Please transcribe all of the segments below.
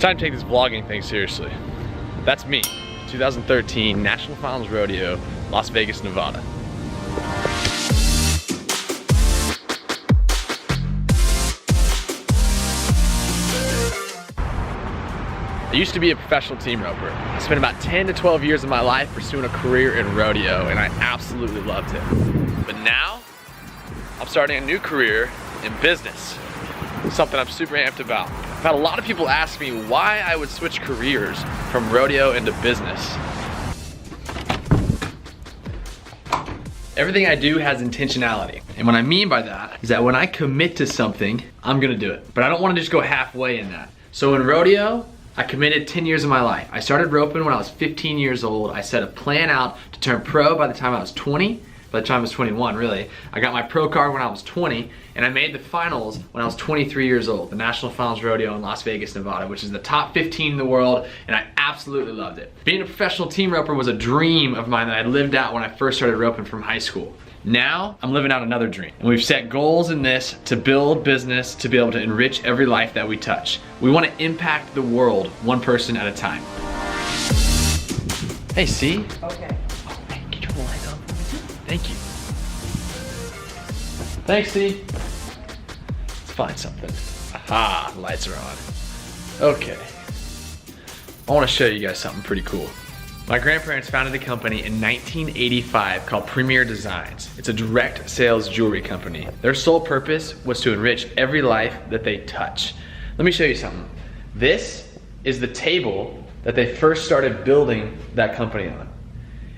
Time to take this vlogging thing seriously. That's me, 2013 National Finals Rodeo, Las Vegas, Nevada. I used to be a professional team roper. I spent about 10 to 12 years of my life pursuing a career in rodeo, and I absolutely loved it. But now, I'm starting a new career in business. Something I'm super amped about. I've had a lot of people ask me why I would switch careers from rodeo into business. Everything I do has intentionality. And what I mean by that is that when I commit to something, I'm gonna do it. But I don't wanna just go halfway in that. So in rodeo, I committed 10 years of my life. I started roping when I was 15 years old. I set a plan out to turn pro by the time I was 20. By the time I was 21, really. I got my pro card when I was 20, and I made the finals when I was 23 years old, the National Finals Rodeo in Las Vegas, Nevada, which is the top 15 in the world, and I absolutely loved it. Being a professional team roper was a dream of mine that I lived out when I first started roping from high school. Now, I'm living out another dream. And we've set goals in this to build business, to be able to enrich every life that we touch. We want to impact the world one person at a time. Hey, C? Okay. Oh, hey, get your light on. Thank you. Thanks, C. Let's find something. Aha, the lights are on. Okay. I want to show you guys something pretty cool. My grandparents founded a company in 1985 called Premier Designs. It's a direct sales jewelry company. Their sole purpose was to enrich every life that they touch. Let me show you something. This is the table that they first started building that company on.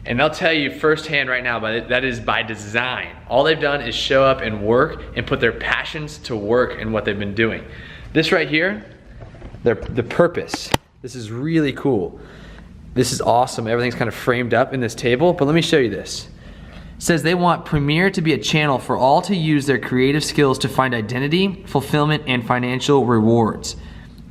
And they'll tell you firsthand right now, but that is by design. All they've done is show up and work and put their passions to work in what they've been doing. This right here, the purpose. This is really cool. This is awesome. Everything's kind of framed up in this table, but let me show you this. It says they want Premier to be a channel for all to use their creative skills to find identity, fulfillment, and financial rewards.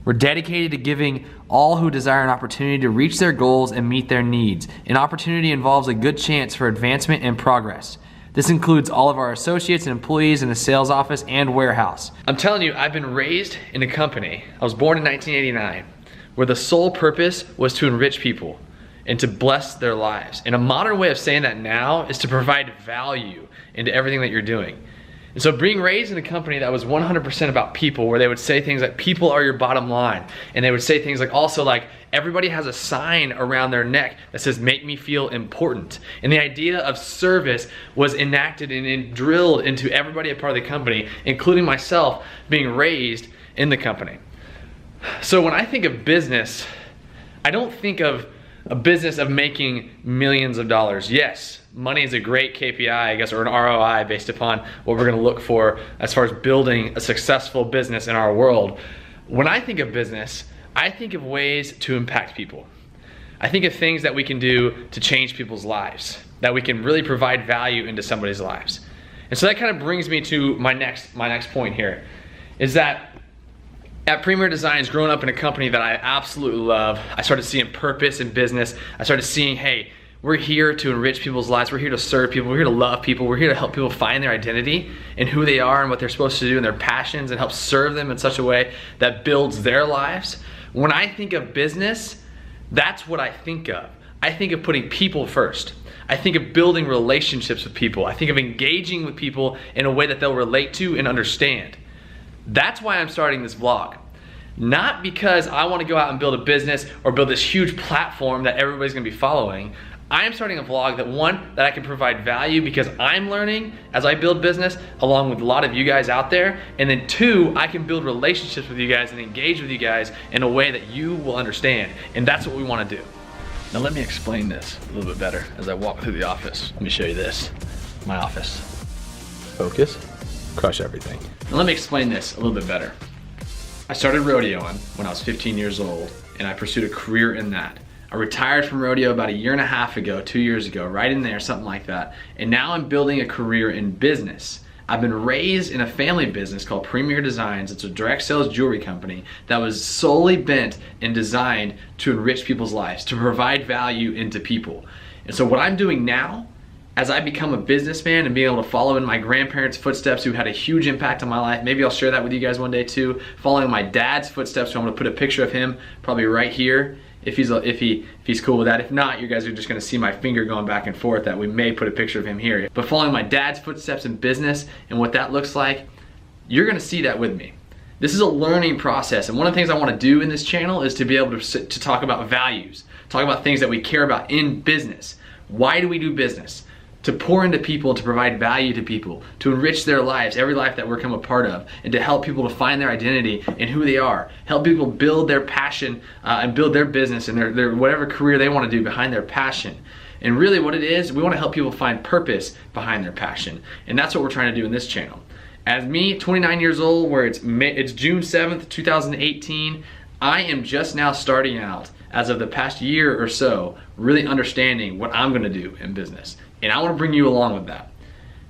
We're dedicated to giving all who desire an opportunity to reach their goals and meet their needs. An opportunity involves a good chance for advancement and progress. This includes all of our associates and employees in the sales office and warehouse. I'm telling you, I've been raised in a company. I was born in 1989, where the sole purpose was to enrich people and to bless their lives. And a modern way of saying that now is to provide value into everything that you're doing. And so being raised in a company that was 100% about people, where they would say things like, people are your bottom line. And they would say things like, also like, everybody has a sign around their neck that says, make me feel important. And the idea of service was enacted and drilled into everybody a part of the company, including myself being raised in the company. So when I think of business, I don't think of a business of making millions of dollars. Yes, money is a great KPI, I guess, or an ROI based upon what we're gonna look for as far as building a successful business in our world. When I think of business, I think of ways to impact people. I think of things that we can do to change people's lives, that we can really provide value into somebody's lives. And so that kind of brings me to my next point here, is that at Premier Designs, growing up in a company that I absolutely love, I started seeing purpose in business. I started seeing, hey, we're here to enrich people's lives. We're here to serve people. We're here to love people. We're here to help people find their identity and who they are and what they're supposed to do and their passions, and help serve them in such a way that builds their lives. When I think of business, that's what I think of. I think of putting people first. I think of building relationships with people. I think of engaging with people in a way that they'll relate to and understand. That's why I'm starting this vlog. Not because I want to go out and build a business or build this huge platform that everybody's going to be following. I am starting a vlog that I can provide value because I'm learning as I build business along with a lot of you guys out there. And then two, I can build relationships with you guys and engage with you guys in a way that you will understand. And that's what we want to do. Now let me explain this a little bit better as I walk through the office. Let me show you this, my office. Focus, crush everything. Now let me explain this a little bit better. I started rodeoing when I was 15 years old, and I pursued a career in that. I retired from rodeo about 1.5 years ago, 2 years ago, right in there, something like that. And now I'm building a career in business. I've been raised in a family business called Premier Designs. It's a direct sales jewelry company that was solely bent and designed to enrich people's lives, to provide value into people. And so what I'm doing now as I become a businessman and being able to follow in my grandparents' footsteps who had a huge impact on my life. Maybe I'll share that with you guys one day too. Following my dad's footsteps, so I'm gonna put a picture of him probably right here if he's cool with that. If not, you guys are just gonna see my finger going back and forth that we may put a picture of him here. But following my dad's footsteps in business and what that looks like, you're gonna see that with me. This is a learning process, and one of the things I wanna do in this channel is to be able to talk about values, talk about things that we care about in business. Why do we do business? To pour into people, to provide value to people, to enrich their lives, every life that we're become a part of, and to help people to find their identity and who they are. Help people build their passion and build their business and their whatever career they want to do behind their passion. And really what it is, we want to help people find purpose behind their passion. And that's what we're trying to do in this channel. As me, 29 years old, where it's June 7th, 2018, I am just now starting out, as of the past year or so, really understanding what I'm gonna do in business. And I wanna bring you along with that.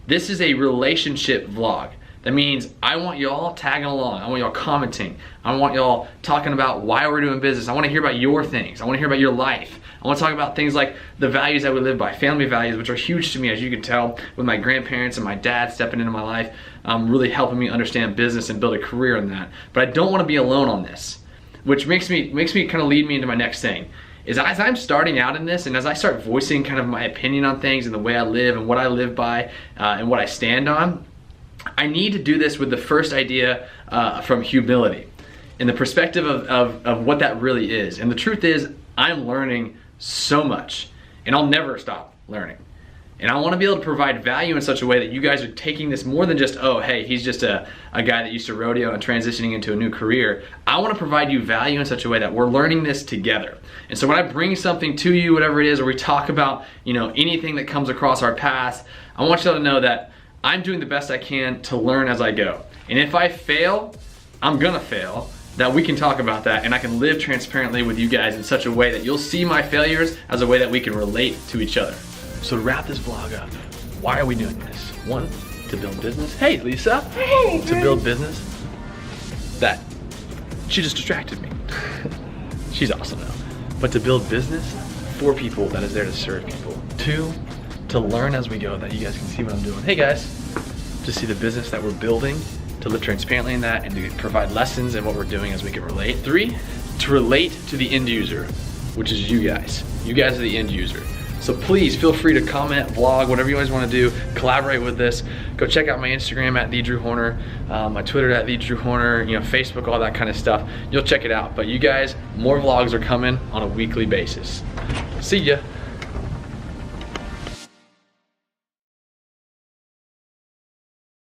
This is a relationship vlog. That means I want y'all tagging along. I want y'all commenting. I want y'all talking about why we're doing business. I wanna hear about your things. I wanna hear about your life. I wanna talk about things like the values that we live by, family values, which are huge to me, as you can tell, with my grandparents and my dad stepping into my life, really helping me understand business and build a career in that. But I don't wanna be alone on this, which makes me kind of lead me into my next thing. Is as I'm starting out in this and as I start voicing kind of my opinion on things and the way I live and what I live by and what I stand on, I need to do this with the first idea from humility and the perspective of what that really is. And the truth is, I'm learning so much and I'll never stop learning. And I want to be able to provide value in such a way that you guys are taking this more than just, oh, hey, he's just a guy that used to rodeo and transitioning into a new career. I want to provide you value in such a way that we're learning this together. And so when I bring something to you, whatever it is, or we talk about, anything that comes across our path, I want you to know that I'm doing the best I can to learn as I go. And if I fail, I'm gonna fail, that we can talk about that and I can live transparently with you guys in such a way that you'll see my failures as a way that we can relate to each other. So to wrap this vlog up, why are we doing this? One, to build business. Hey, Lisa. Hey, to build business. That, she just distracted me. She's awesome now. But to build business for people that is there to serve people. Two, to learn as we go, that you guys can see what I'm doing. Hey guys, to see the business that we're building, to live transparently in that and to provide lessons in what we're doing as we can relate. Three, to relate to the end user, which is you guys. You guys are the end user. So please feel free to comment, vlog, whatever you guys want to do, collaborate with this. Go check out my Instagram at TheDrewHorner, my Twitter at TheDrewHorner, Facebook, all that kind of stuff. You'll check it out. But you guys, more vlogs are coming on a weekly basis. See ya.